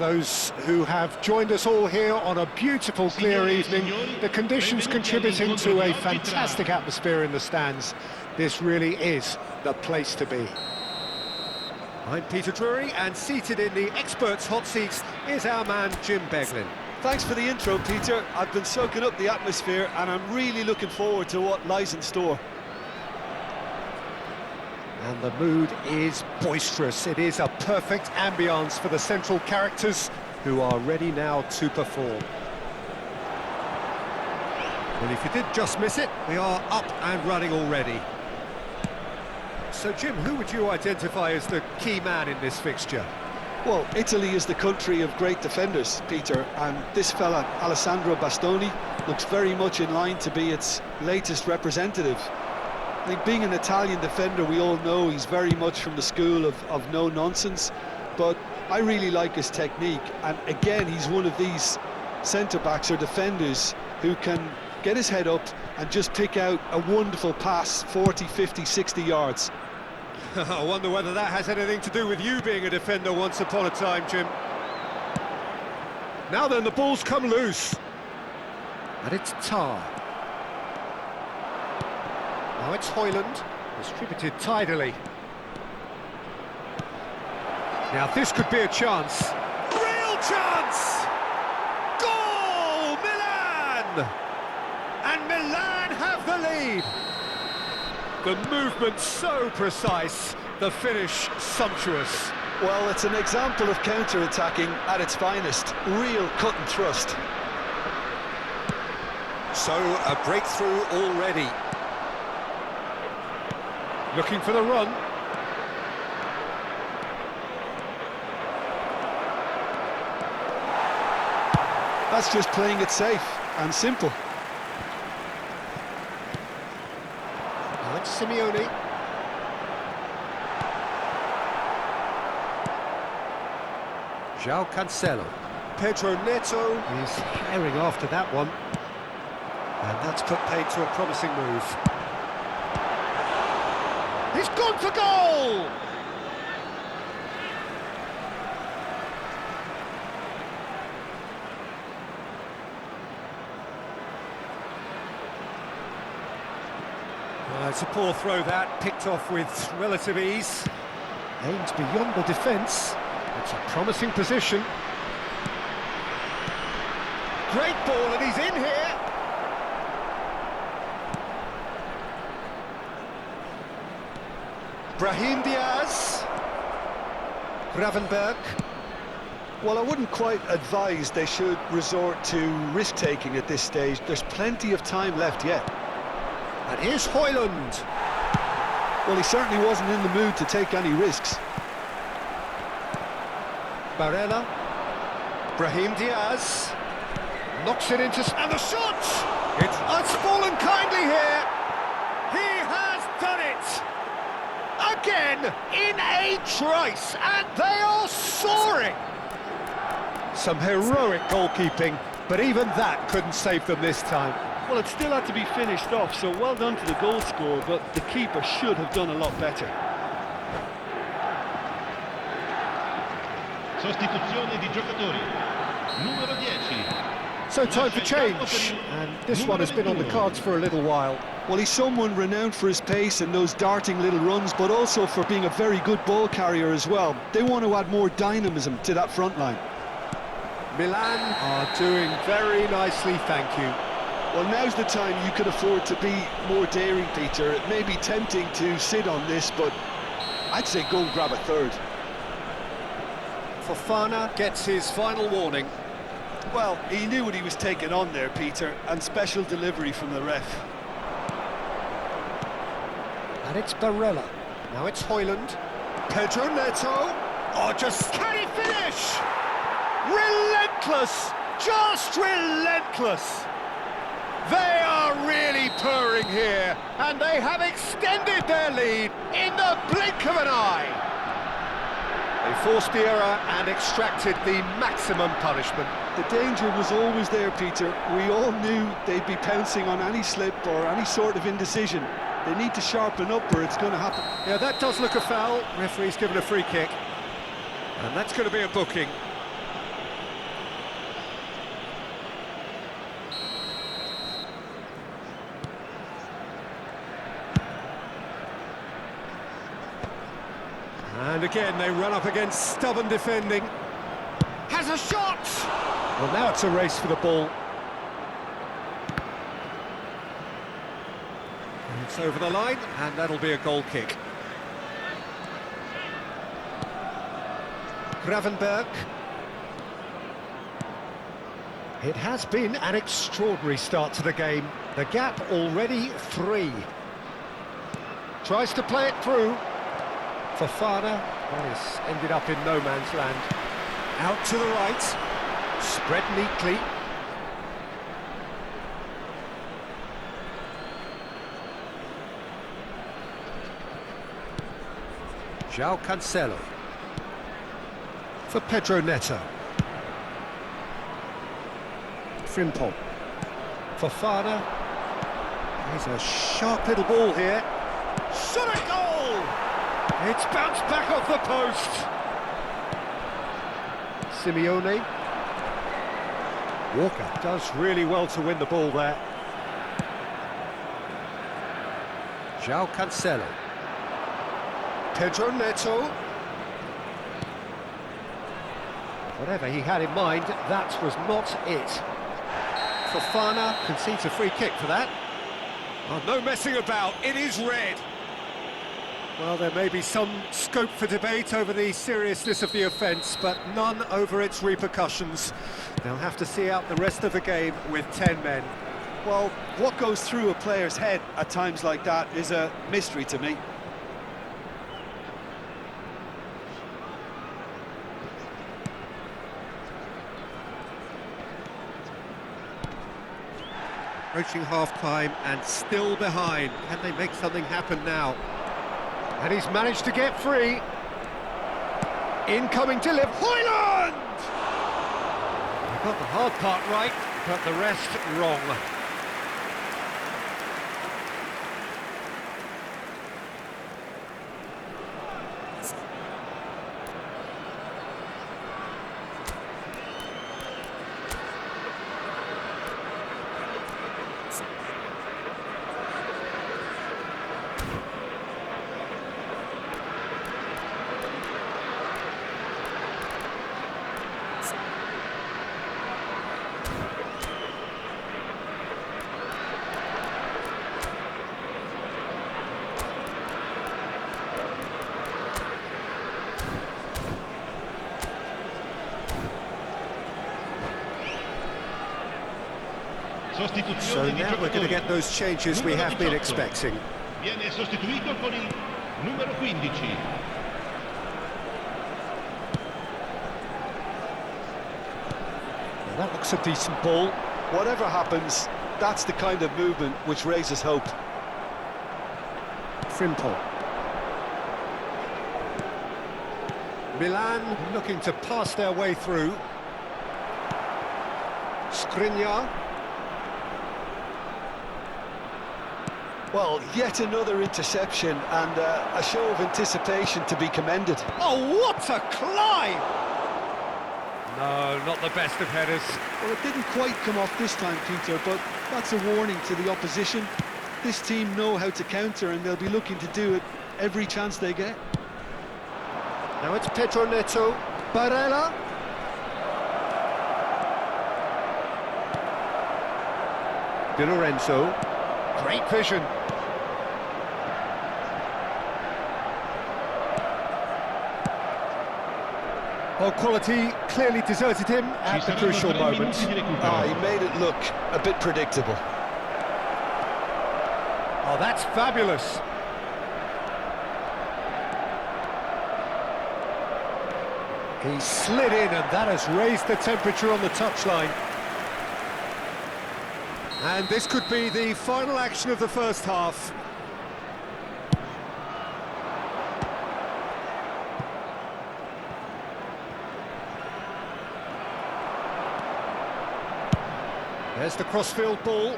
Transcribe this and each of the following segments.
Those who have joined us all here on a beautiful, clear evening, the conditions contributing to a fantastic atmosphere in the stands. This really is the place to be. I'm Peter Drury, and seated in the experts' hot seats is our man Jim Beglin. Thanks for the intro, Peter. I've been soaking up the atmosphere and I'm really looking forward to what lies in store. And the mood is boisterous. It is a perfect ambience for the central characters who are ready now to perform. Well, if you did just miss it, we are up and running already. So, Jim, who would you identify as the key man in this fixture? Well, Italy is the country of great defenders, Peter, and this fella, Alessandro Bastoni, looks very much in line to be its latest representative. I think being an Italian defender, we all know he's very much from the school of no-nonsense, but I really like his technique, and again, he's one of these centre-backs or defenders who can get his head up and just pick out a wonderful pass, 40, 50, 60 yards. I wonder whether that has anything to do with you being a defender once upon a time, Jim. Now then, the ball's come loose. And it's Tar. Now it's Hoyland, distributed tidily. Now this could be a chance. Real chance! Goal! Milan! And Milan have the lead. The movement so precise, the finish sumptuous. Well, it's an example of counter-attacking at its finest. Real cut and thrust. So, a breakthrough already. Looking for the run. That's just playing it safe and simple. Now it's Simeone. João Cancelo. Pedro Neto is herring after that one. And that's put paid to a promising move. He's gone for goal! It's a poor throw that, picked off with relative ease. Aimed beyond the defence. It's a promising position. Great ball, and he's in here! Brahim Diaz. Gravenberg. Well, I wouldn't quite advise they should resort to risk-taking at this stage. There's plenty of time left yet. And here's Hoyland. Well, he certainly wasn't in the mood to take any risks. Barella. Brahim Diaz. Knocks it into... And the shot! It's fallen kindly here. He has done it! Again, in a trice, and they are soaring! Some heroic goalkeeping, but even that couldn't save them this time. Well, it still had to be finished off, so well done to the goal scorer, but the keeper should have done a lot better. Sostituzione di giocatori. Numero 10. So time for change, and this one has been on the cards for a little while. Well, he's someone renowned for his pace and those darting little runs, but also for being a very good ball carrier as well. They want to add more dynamism to that front line. Milan are doing very nicely, thank you. Well, now's the time you could afford to be more daring, Peter. It may be tempting to sit on this, but I'd say go and grab a third. Fofana gets his final warning. Well, he knew what he was taking on there, Peter, and special delivery from the ref. And it's Barella. Now it's Hoyland. Pedro Neto. Oh, just can he finish? Relentless! Just relentless! They are really purring here, and they have extended their lead in the blink of an eye. They forced the error and extracted the maximum punishment. The danger was always there, Peter. We all knew they'd be pouncing on any slip or any sort of indecision. They need to sharpen up or it's going to happen. Yeah, that does look a foul. Referee's given a free kick. And that's going to be a booking. And again, they run up against stubborn defending. Has a shot! Well, now it's a race for the ball. And it's over the line, and that'll be a goal kick. Gravenberg. It has been an extraordinary start to the game. The gap already 3. Tries to play it through. Fofana, well, it's ended up in no man's land. Out to the right, spread neatly. João Cancelo. For Pedro Neto. Frimpong. Fofana. Here's a sharp little ball here. Shot a goal! It's bounced back off the post. Simeone. Walker does really well to win the ball there. João Cancelo. Pedro Neto. Whatever he had in mind, that was not it. Fofana concedes a free kick for that. Oh, no messing about, it is red. Well, there may be some scope for debate over the seriousness of the offence, but none over its repercussions. They'll have to see out the rest of the game with 10 men. Well, what goes through a player's head at times like that is a mystery to me. Approaching half-time and still behind. Can they make something happen now? And he's managed to get free. Incoming delivery. Hoyland! He got the hard part right, but the rest wrong. So now we're going to get those changes we have been expecting. Viene sostituito con il numero 15. Well, that looks a decent ball. Whatever happens, that's the kind of movement which raises hope. Frimpong. Milan looking to pass their way through. Skriniar. Well, yet another interception and a show of anticipation to be commended. Oh, what a climb! No, not the best of headers. Well, it didn't quite come off this time, Peter, but that's a warning to the opposition. This team know how to counter and they'll be looking to do it every chance they get. Now it's Pedro Neto. Barella. Di Lorenzo. Great vision. Well, quality clearly deserted him at the crucial moment. He made it look a bit predictable. Oh, that's fabulous. He slid in, and that has raised the temperature on the touchline. And this could be the final action of the first half. There's the crossfield ball.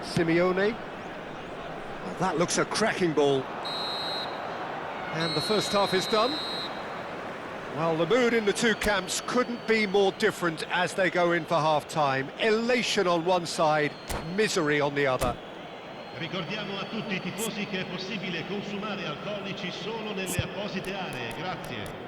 Simeone. Well, that looks a cracking ball. And the first half is done. Well, the mood in the two camps couldn't be more different as they go in for half-time. Elation on one side, misery on the other. Ricordiamo a tutti i tifosi che è possibile consumare alcolici solo nelle apposite aree. Grazie.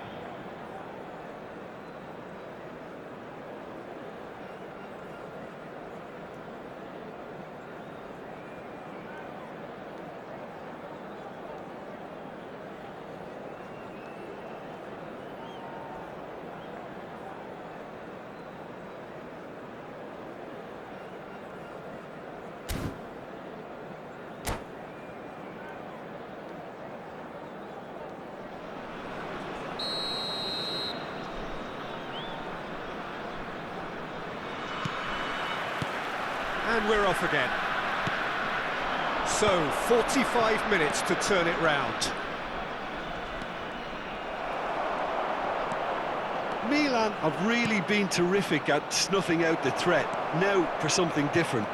And we're off again. So, 45 minutes to turn it round. Milan have really been terrific at snuffing out the threat. Now for something different.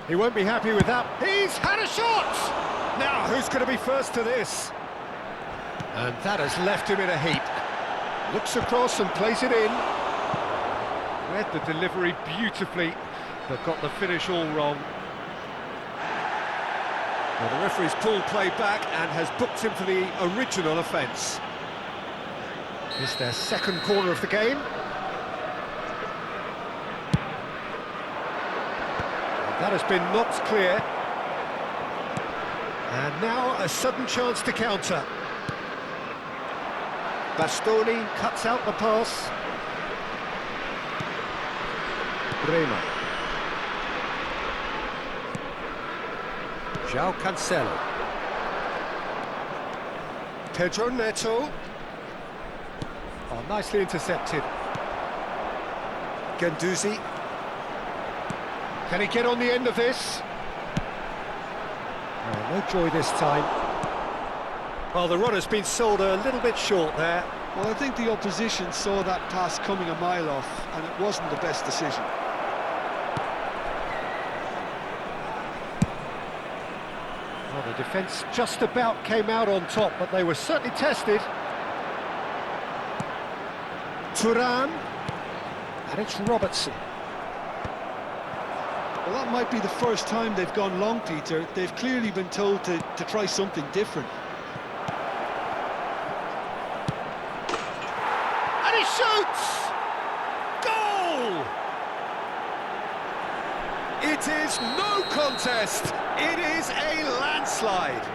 He won't be happy with that. He's had a shot! Now, who's going to be first to this? And that has left him in a heap. Looks across and plays it in. Read the delivery beautifully, but got the finish all wrong. Well, the referee's pulled play back and has booked him for the original offence. It's their second corner of the game. That has been knocked clear. And now a sudden chance to counter. Bastoni cuts out the pass. Bremer. João Cancelo. Pedro Neto. Oh, nicely intercepted. Guendouzi. Can he get on the end of this? Oh, no joy this time. Well, the run has been sold a little bit short there. Well, I think the opposition saw that pass coming a mile off, and it wasn't the best decision. Well, the defence just about came out on top, but they were certainly tested. Thuram. And it's Robertson. Well, that might be the first time they've gone long, Peter. They've clearly been told to try something different. And he shoots! Goal! It is no contest. It is a landslide.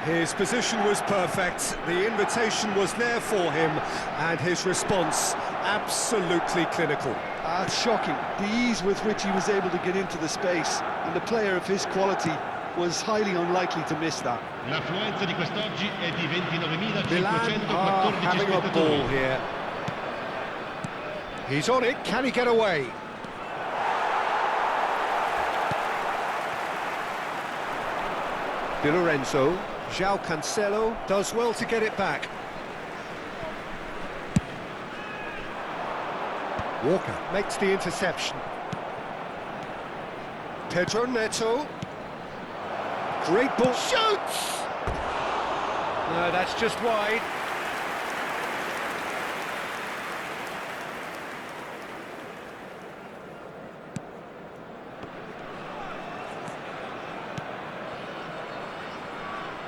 His position was perfect. The invitation was there for him, and his response absolutely clinical. It's shocking, the ease with which he was able to get into the space, and a player of his quality was highly unlikely to miss that. L'affluenza di quest'oggi è di Milan are 29.514 having a ball spettatori. here. He's on it, can he get away? Di Lorenzo, João Cancelo does well to get it back. Walker makes the interception. Pedro Neto. Great ball. Shoots! No, that's just wide.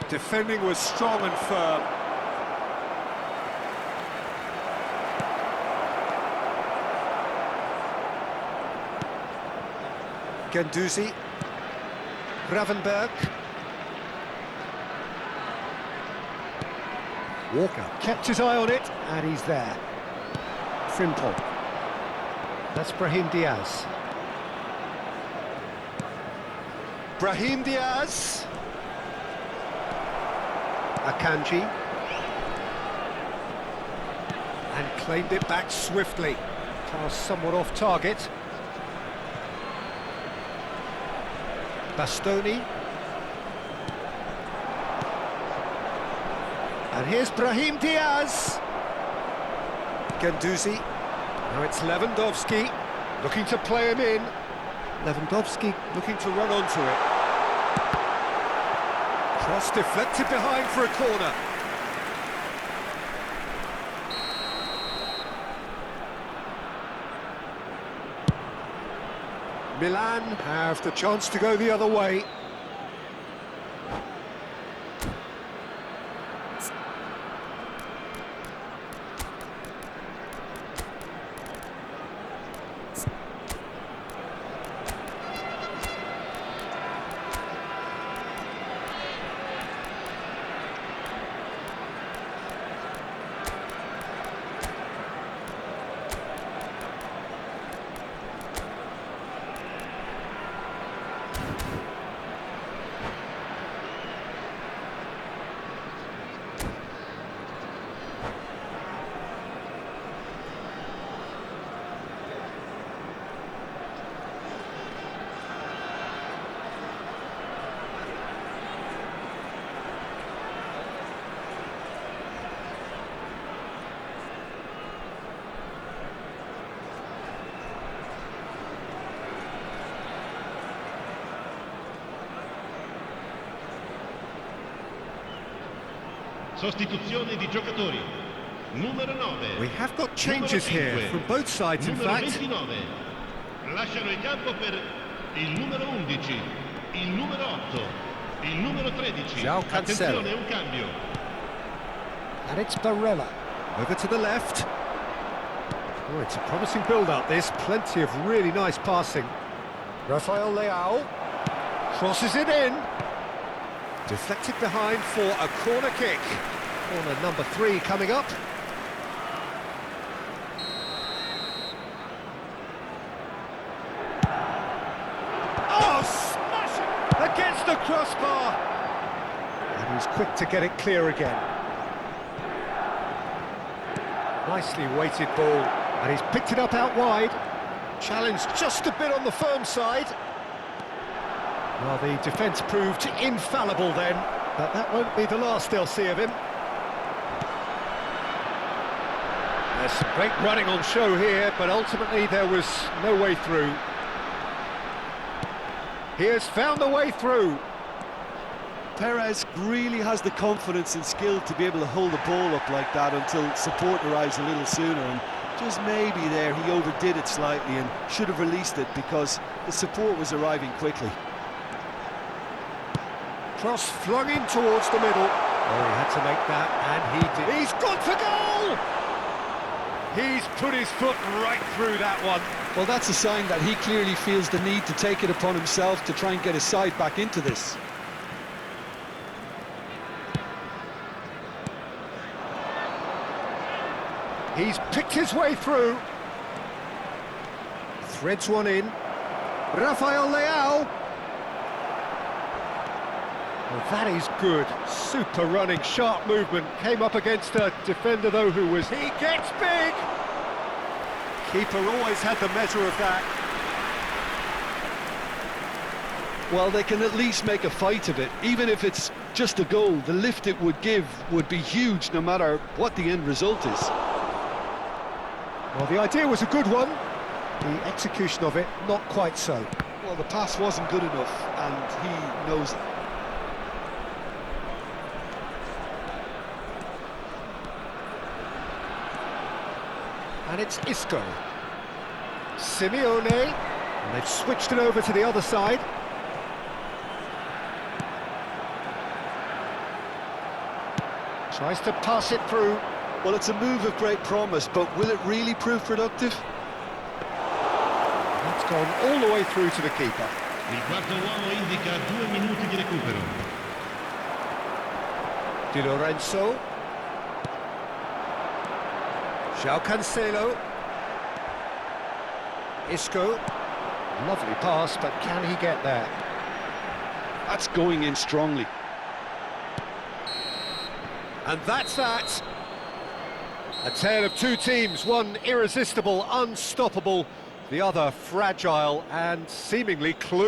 Defending was strong and firm. Guendouzi. Gravenberg. Walker kept his eye on it, and he's there. Frimpong. That's Brahim Diaz. Brahim Diaz. Akanji. And claimed it back swiftly. Pass somewhat off target. Bastoni. And here's Brahim Diaz. Guendouzi. Now it's Lewandowski, looking to play him in. Lewandowski looking to run onto it. Cross deflected behind for a corner. Milan have the chance to go the other way. Sostituzione di giocatori. Numero 9. We have got changes here from both sides, in Numero fact. 29. Lasciano il campo per il numero 11, il numero 8, il numero 13. João Cancelo. Attenzione, un cambio. And it's Barella. Over to the left. Oh, it's a promising build-up, this. Plenty of really nice passing. Rafael Leao crosses it in. Deflected behind for a corner kick. Corner number 3 coming up. Oh, smashing against the crossbar. And he's quick to get it clear again. Nicely weighted ball. And he's picked it up out wide. Challenged just a bit on the firm side. Well, the defence proved infallible then, but that won't be the last they'll see of him. There's some great running on show here, but ultimately there was no way through. He has found a way through. Perez really has the confidence and skill to be able to hold the ball up like that until support arrives a little sooner, and just maybe there he overdid it slightly and should have released it because the support was arriving quickly. Cross flung in towards the middle. Oh, he had to make that, and he did. He's gone for goal! He's put his foot right through that one. Well, that's a sign that he clearly feels the need to take it upon himself to try and get his side back into this. He's picked his way through. Threads one in. Rafael Leao. Well, that is good. Super running, sharp movement. Came up against a defender, though, who was... He gets big! Keeper always had the measure of that. Well, they can at least make a fight of it. Even if it's just a goal, the lift it would give would be huge no matter what the end result is. Well, the idea was a good one. The execution of it, not quite so. Well, the pass wasn't good enough, and he knows it. And it's Isco. Simeone. And they've switched it over to the other side. Tries to pass it through. Well, it's a move of great promise, but will it really prove productive? That's gone all the way through to the keeper. Il quarto uomo indica 2 minuti di recupero. Di Lorenzo. João Cancelo. Isco. Lovely pass, but can he get there? That's going in strongly. And that's that. A tale of two teams, one irresistible, unstoppable, the other fragile and seemingly clueless.